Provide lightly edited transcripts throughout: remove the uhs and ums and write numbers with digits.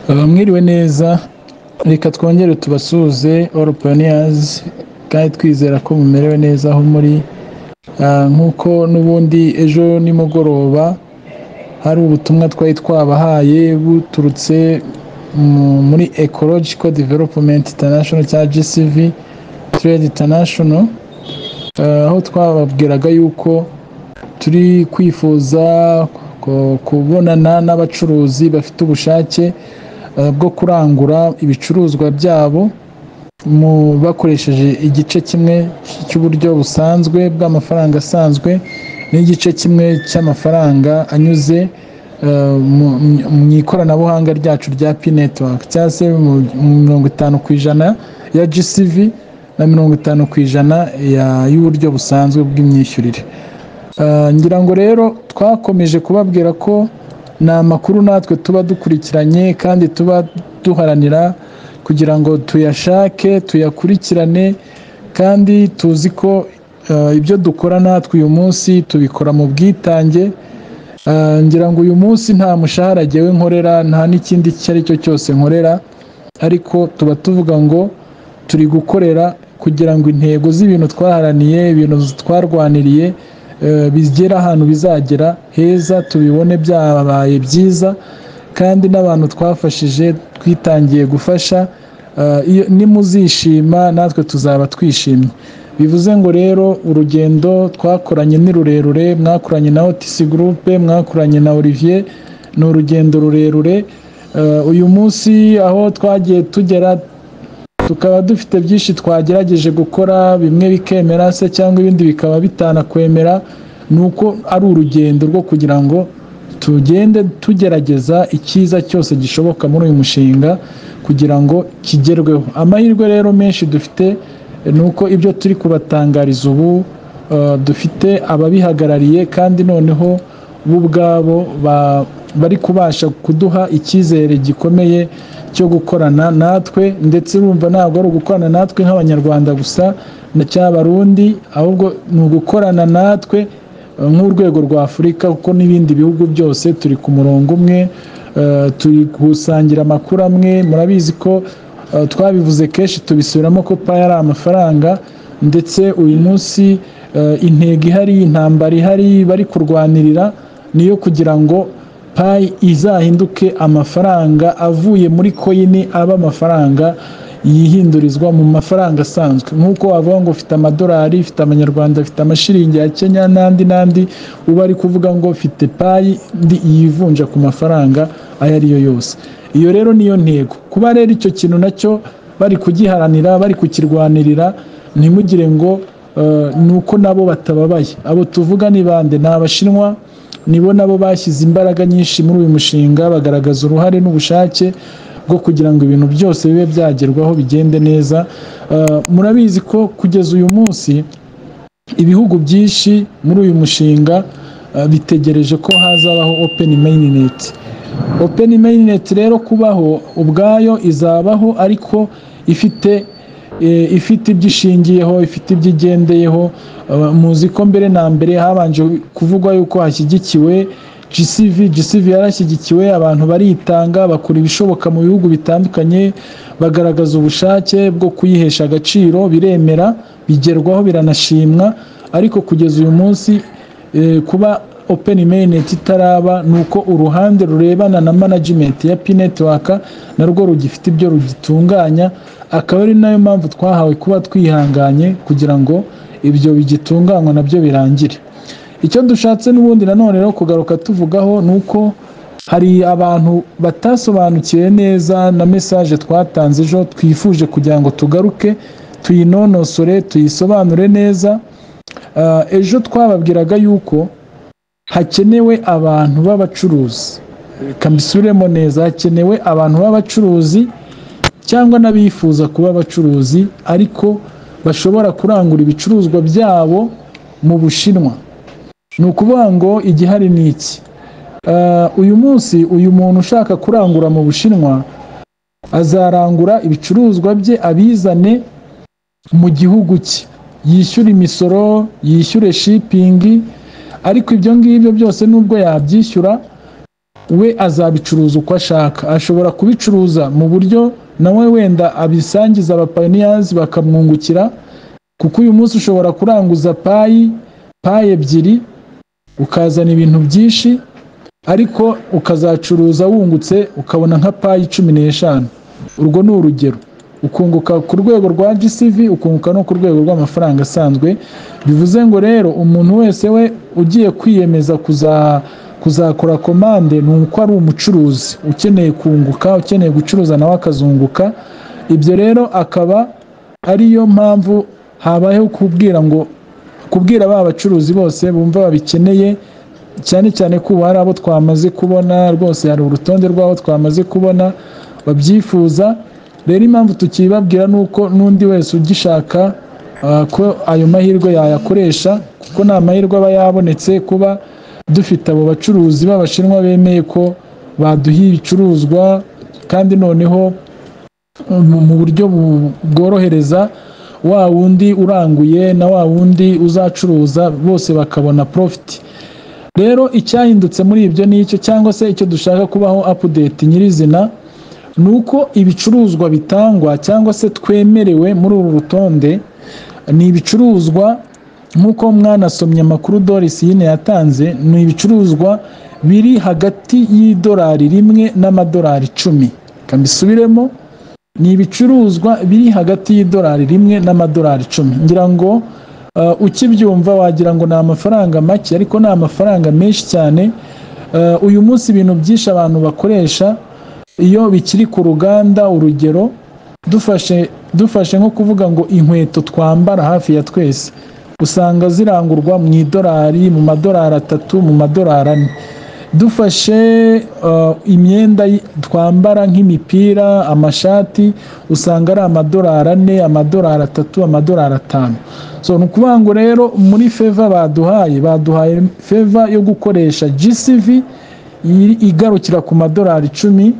Mwiriwe neza, reka twongere tubasuhuze all pioneers kandi twizera ko mumerewe neza aho muri. Nk'uko n'ubundi ejo nimugoroba hari ubutumwa twari twabahaye buturutse muri Ecological Development International cya GCV Trade International, aho twababwiraga yuko turi kwifuza kubonana n'abacuruzi bafite ubushake bwo kurangura ibicuruzwa byabo bakoresheje igice kimwe cy'uburyo busanzwe bw'amafaranga asanzwe n'igice kimwe cy'amafaranga anyuze mu ikoranabuhanga ryacu rya P-Network, cyangwa se 50% ya GCV na 50% y'uburyo busanzwe bw'imyishyurire. Ngira ngo rero twakomeje kubabwira ko ni amakuru natwe tuba dukurikiranye kandi tuba duharanira kugira ngo tuyashake tuyakurikirane, kandi tuzi ko ibyo dukora natwe uyu munsi tubikora mu bwitange. Ngira ngo uyu munsi nta mushahara jyewe nkorera, nta n'ikindi icyo ari cyo cyose nkorera, ariko tuba tuvuga ngo turi gukorera kugira ngo intego z'ibintu twaharaniye, ibintu twarwaniriye bigera ahantu bizagera heza, tubibone byabaye byiza, kandi n'abantu twafashije twitangiye gufasha nimuzishima natwe tuzaba twishimye. Bivuze ngo rero urugendo twakoranye ni rurerure, mwakoranye na OTC Group, mwakoranye na Olivier, ni urugendo rurerure. Uyu munsi aho twagiye tugera tukaba dufite byinshi twagerageje gukora, bimwe bikemera se cyangwa ibindi bikaba bitanakwemera. Nuko ari urugendo rwo kugira ngo tugende tugerageza icyiza cyose gishoboka muri uyu mushinga kugira ngo kigerweho. Amahirwe rero menshi dufite nuko ibyo turi kubatangariza ubu dufite ababihagarariye, kandi noneho bo ubwabo bari kubasha kuduha icyizere gikomeye cyo gukorana natwe, ndetse urumva ntabwo ari ugukorana natwe nk'abanyarwanda gusa cy'abarundi, ahubwo ni ugukorana natwe nk'urwego rwa Afurika, kuko n'ibindi bihugu byose turi ku murongo umwe, turi gusangira amakuru amwe. Murabizi ko twabivuze kenshi tubisubiramo ko PAI ari amafaranga, ndetse uyu munsi intego ihari, intambara ihari bari kurwanirira niyo kugira ngo PAI izahinduke amafaranga avuye muri coin aba amafaranga yihindurizwa mu mafaranga asanzwe. Nk'uko wavuga ngo ufite amadolari, ufite amanyarwanda, ufite amashiringi ya Kenya n'andi, uba ari kuvuga ngo ufite PAI yivunja ku mafaranga ayo ariyo yose. Iyo rero niyo ntego. Kuba rero icyo kintu nacyo bari kugiharanira, bari kukirwanirira, ntimugire ngo nuko nabo batababaye. Abo tuvuga ni bande? Ni Abashinwa, nibo nabo bashyize imbaraga nyinshi muri uyu mushinga, bagaragaza uruhare n'ubushake bwo kugira ngo ibintu byose bibe byagerwaho bigende neza. Murabizi ko kugeza uyu munsi ibihugu byinshi muri uyu mushinga bitegereje ko hazabaho Open Mainnet. Open Mainnet rero kubaho ubwayo izabaho, ariko ifite ibyo ishingiyeho, ifite ibyo igendeyeho. Muzi ko mbere na mbere habanje kuvugwa yuko hashyigikiwe GCV yarashyigikiwe, abantu baritanga bakora ibishoboka mu bihugu bitandukanye, bagaragaza ubushake bwo kuyihesha agaciro, biremera, bigerwaho, biranashimwa. Ariko kugeza uyu munsi kuba Open Mainnet itaraba, nuko uruhande rurebana na management ya P-Network narwo rugifite ibyo rugitunganya, akaba ari nayo mpamvu twahawe kuba twihanganye kugira ngo ibyo bigitunganywa nabyo birangire. Icyo dushatse n'ubundi nanone rero kugaruka tuvugaho nuko hari abantu batasobanukiwe neza na message twatanze ejo, twifuje kugira ngo tugaruke tuyinonosore, tuyisobanure neza. Ejo twababwiraga yuko hakenewe abantu b'abacuruzi, kambisubiremo neza, hakenewe abantu b'abacuruzi cyangwa n'abifuza kuba abacuruzi ariko bashobora kurangura ibicuruzwa byabo mu Bushinwa. Ni ukuvuga ngo igihari ni iki? Uyu munsi uyu muntu ushaka kurangura mu Bushinwa azarangura ibicuruzwa bye abizane mu gihugu cye, yishyura imisoro, yishyure shipping, ariko ibyo ngibyo byose nubwo yabyishyura we azabicuruza uko ashaka, ashobora kubicuruza mu buryo nawe wenda abisangiza abapayiniyazi bakamwungukira, kuko uyu munsi ushobora kuranguza payi ebyiri ukazana ibintu byinshi, ariko ukazacuruza wungutse ukabona nka payi 15. Urwo ni urugero, ukunguka ku rwego rwa GCV, ukunguka no ku rwego rw'amafaranga asanzwe. Bivuze ngo rero umuntu wese we ugiye kwiyemeza kuzakora komande ni uko ari umucuruzi ukeneye kunguka, ukeneye gucuruza nawe akazunguka. Ibyo rero akaba ariyo mpamvu habayeho kubwira ba bacuruzi bose bumva babikeneye, cyane cyane ko hari abo twamaze kubona rwose, hari urutonde rw'abo twamaze kubona babyifuza. Rero impamvu tukibabwira nuko n'undi wese ugishaka ko ayo mahirwe yayakoresha, kuko nta mahirwe aba yabonetse kuba dufite abo bacuruzi b'Abashinwa bemeye ko baduha ibicuruzwa, kandi noneho mu buryo bworohereza wa wundi uranguye na wa wundi uzacuruza, bose bakabona profit. Rero icyahindutse muri ibyo ni icyo, cyangwa se icyo dushaka kubaho update nyirizina, nuko ibicuruzwa bitangwa cyangwa se twemerewe muri uru rutonde ni ibicuruzwa nk'uko mwanasomye amakuru Doris yine yatanze, ni ibicuruzwa biri hagati $1 n'amadolari 10. Kambisubiremo, ni ibicuruzwa biri hagati $1 n'amadolari 10. Ngira ngo ukibyumva wagira ngo ni amafaranga make, ariko ni amafaranga menshi cyane. Uyu munsi ibintu byinshi abantu bakoresha iyo bikiri ku ruganda, urugero dufashe nko kuvuga ngo inkweto twambara hafi ya twese usanga zirangurwa mu $1, mu madolari 3, mu madolari 4. Dufashe imyenda twambara nk'imipira, amashati, usanga ari amadolari 4, amadolari 3, amadolari 5. So nukuvuga ngo rero muri favor baduhaye favor yo gukoresha GCV igarukira ku madolari 10.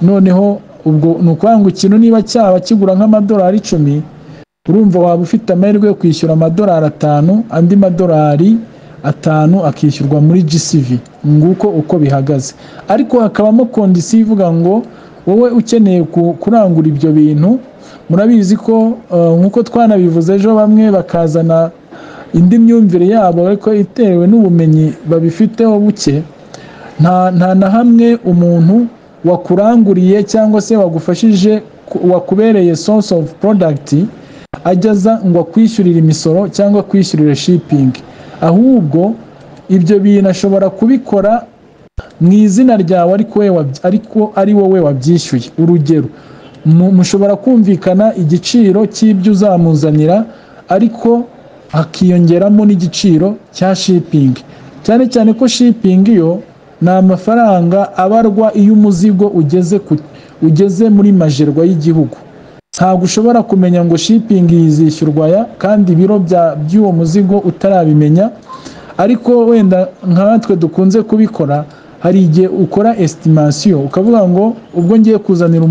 Noneho ubwo nukuvuga ngo ikintu niba cyaba kigura nk'amadolari 10, urumva waba ufite amahirwe yo kwishyura amadolari 5, andi madolari 5 akishyurwa muri GCV. Nguko uko bihagaze, ariko hakabamo kondisiyo ivuga ngo wowe ukeneye kurangura ibyo bintu, murabizi ko nkuko twanabivuze ejo, bamwe bakazana indi myumvire yabo ariko itewe n'ubumenyi babifiteho buke. Nta na hamwe umuntu wakuranguriye cyangwa se wagufashije, wakubereye source of product, ajyaza ngo akwishyurire imisoro cyangwa kwishyurire shipping. Ahubwo ibyo bintu ashobora kubikora mu izina ryawe, ariko ari wowe wabyishyuye. Urugero, mushobora kumvikana igiciro cy'ibyo uzamuzanira, ariko hakiyongeramo n'igiciro cya shipping, cyane cyane ko shipping yo ni amafaranga abarwa iyo umuzigo ugeze muri majerwa y'igihugu. Ntabwo ushobora kumenya ngo shipping yizishyurwa kandi ibiro by'uwo muzigo utarabimenya. Ariko wenda nkatwe dukunze kubikora, hari igihe ukora estimation ukavuga ngo ubwo ngiye kuzanira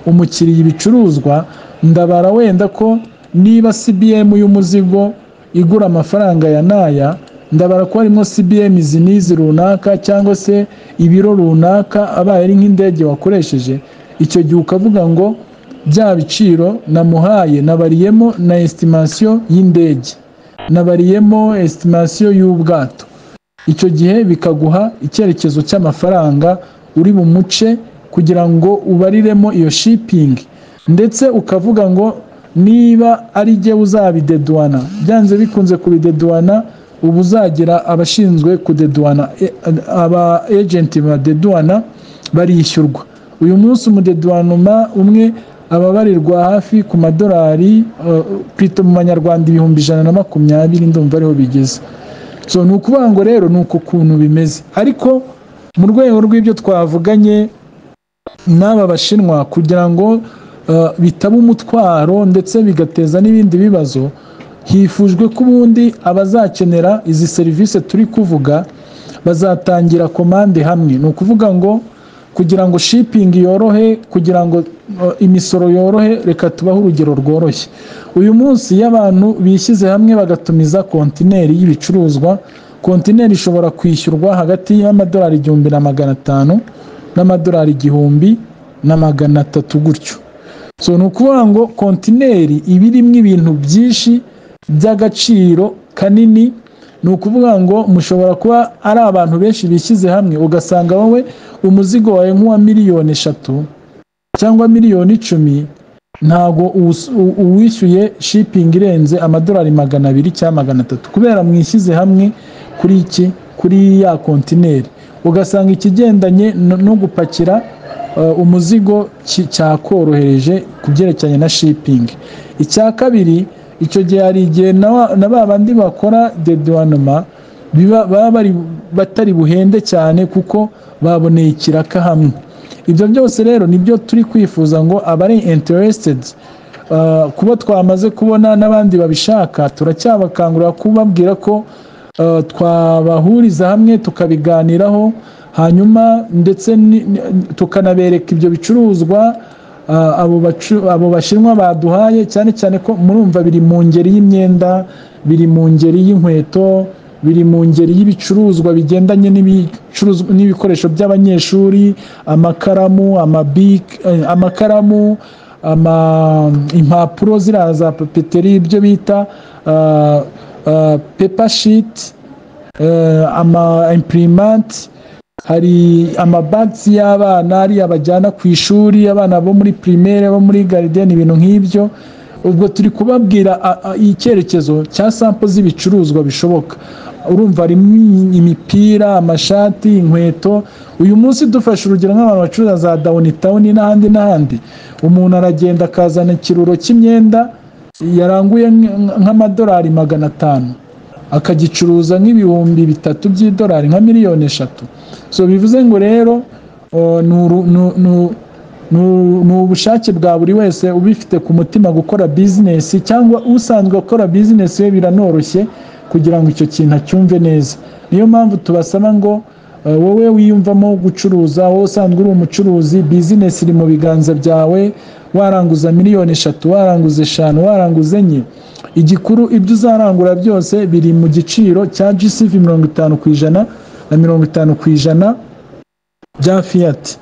umukiriya ibicuruzwa, ndabara wenda ko niba CBM y'umuzigo igura amafaranga ya naya, ndabara ko harimo CBM izi runaka cyangwa se ibiro runaka abaye ari nk'indege wakoresheje. Icyo gihe ukavuga ngo bya biciro namuhaye nabariyemo na estimation y'indege, nabariyemo estimation y'ubwato. Icyo gihe bikaguha icyerekezo cy'amafaranga uri bumuce kugira ngo ubariremo iyo shipping, ndetse ukavuga ngo niba ari jye uzabidedwana, byanze bikunze kubidedwana, ubu uzagira abashinzwe kudedwana, aba agent badedwana barishyurwa. Uyu munsi umudedwanuma umwe ababarirwa hafi ku madolari plutôt mu manyarwanda 120 ndumva ariho bigeze. So nukuvuga ngo rero nuko kuntu bimeze, ariko mu rwego rw'ibyo twavuganye n'aba Bashinwa kugira ngo bitaba umutwaro ndetse bigateza n'ibindi bibazo, hifujwe ko ubundi abazakenera izi serivisi turi kuvuga bazatangira komande hamwe. Ni ukuvuga ngo kugira ngo shipping yorohe, kugira ngo imisoro yorohe, reka tubaho urugero rworoshye. Uyu munsi y'abantu bishyize hamwe bagatumiza kontineri y'ibicuruzwa kontineri ishobora kwishyurwa hagati y'amadolari 1,500 n'amadolari 1,300 gutyo. So ni ukuvuga ngo kontineri iba irimo ibintu byinshi by'agaciro kanini. Ni ukuvuga ngo mushobora kuba ari abantu benshi bishyize hamwe, ugasanga wowe umuzigo wawe nk'uwa miliyoni 3 cyangwa miliyoni 10 ntago uwishyuye shipping irenze amadolari 200 cyangwa 300 kubera mwishyize hamwe kuri ya kontineri. Ugasanga ikigendanye no gupakira umuzigo cyakorohereje kubyerekeranye na shipping. Icya kabiri, icyo gihe hari igihe na babandi bakora dedouanement baba batari buhende cyane kuko baboneye ikiraka hamwe. Ibyo byose rero nibyo turi kwifuza ngo abari interested kuba twamaze kubona n'abandi babishaka, turacyabakangurira kubabwira ko twabahuriza hamwe tukabiganiraho, hanyuma ndetse tukanabereka ibyo bicuruzwa abo bashinwa baduhaye, cyane cyane ko murumva biri mu ngeri y'imyenda, biri mu ngeri y'inkweto, biri mu ngeri y'ibicuruzwa bigendanye n'ibikoresho by'abanyeshuri, amakaramu, impapuro ziriya za papeteri, ibyo bita paper sheet, imprimante, hari amabagisi y'abana ariya bajyana ku ishuri, abana bo muri primaire, bo muri garden, ibintu nk'ibyo. Ubwo turi kubabwira icyerekezo cya sample z'ibicuruzwa bishoboka. Urumva harimo imipira, amashati, inkweto. Uyu munsi dufashe urugero nk'abantu bacuruza za downtown n'ahandi, umuntu aragenda akazana ikiruro cy'imyenda yaranguye nk'amadolari 500 akagicuruza nk'ibihumbi 3 by'idolari, nka miliyoni 3. So bivuze ngo rero ni ubushake bwa buri wese ubifite ku mutima gukora business, cyangwa usanzwe akora business we biranoroshye kugira ngo icyo kintu acyumve neza. Niyo mpamvu tubasaba ngo wowe wiyumvamo gucuruza, wowe usanzwe uri umucuruzi, business iri mu biganza byawe, waranguza miliyoni 3, waranguza 5, waranguza 4, igikuru ibyo uzarangura byose biri mu giciro cya GCV 50% na 50% bya Fiat.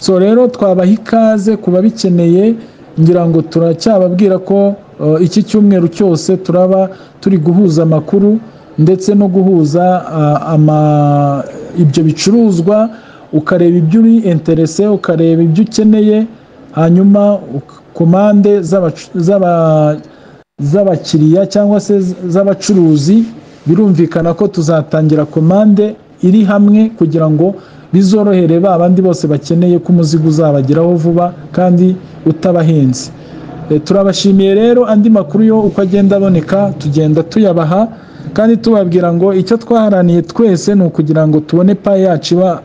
So rero twabaha ikaze kuba bikeneye, ngira ngo turacyababwira ko iki cyumweru cyose turaba turi guhuza amakuru ndetse no guhuza ibyo bicuruzwa, ukareba ibyo uri interese, ukareba ibyo ukeneye, hanyuma komande z'abakiriya cyangwa se z'abacuruzi. Birumvikana ko tuzatangira komande iri hamwe kugira ngo bizorohere abandi bose bakeneye ko umuzigo uzabageraho vuba kandi utabahenze. Turabashimiye rero. Andi makuru yo uko agenda aboneka tugenda tuyabaha, kandi tubabwira ngo icyo twaharaniye twese ni ukugira ngo tubone payi yacu iba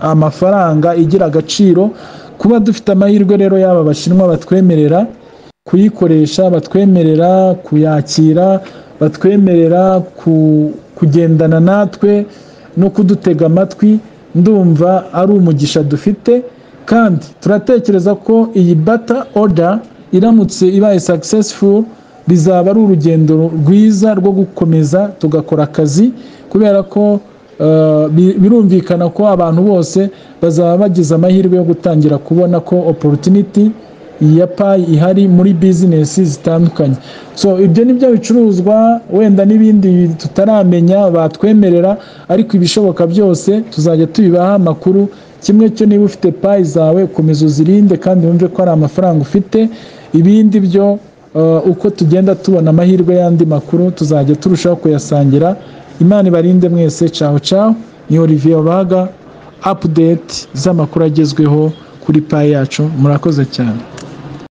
amafaranga igira agaciro. Kuba dufite amahirwe rero y'aba bashinwa batwemerera kuyikoresha, batwemerera kuyakira, batwemerera kugendana natwe no kudutega amatwi, ndumva ari umugisha dufite. Kandi turatekereza ko iyi bata order iramutse ibaye successful bizaba ari urugendo rwiza rwo gukomeza tugakora akazi, kubera ko birumvikana ko abantu bose bazaba bagize amahirwe yo gutangira kubona ko opportunity ya payi ihari muri business zitandukanye. So ibyo nibyo bicuruzwa, wenda n'ibindi tutaramenya batwemerera, ariko ibishoboka byose tuzajya tubibaha amakuru. Kimwe cyo niba ufite payi zawe komeza uzirinde kandi wumve ko ari amafaranga ufite. Ibindi byo uko tugenda tubona amahirwe y'andi makuru tuzajya turushaho kuyasangira. Imana ibarinde mwese. Ciao ciao. Ni Olivier Baga, update z'amakuru agezweho kuri payi yacu. Murakoze cyane.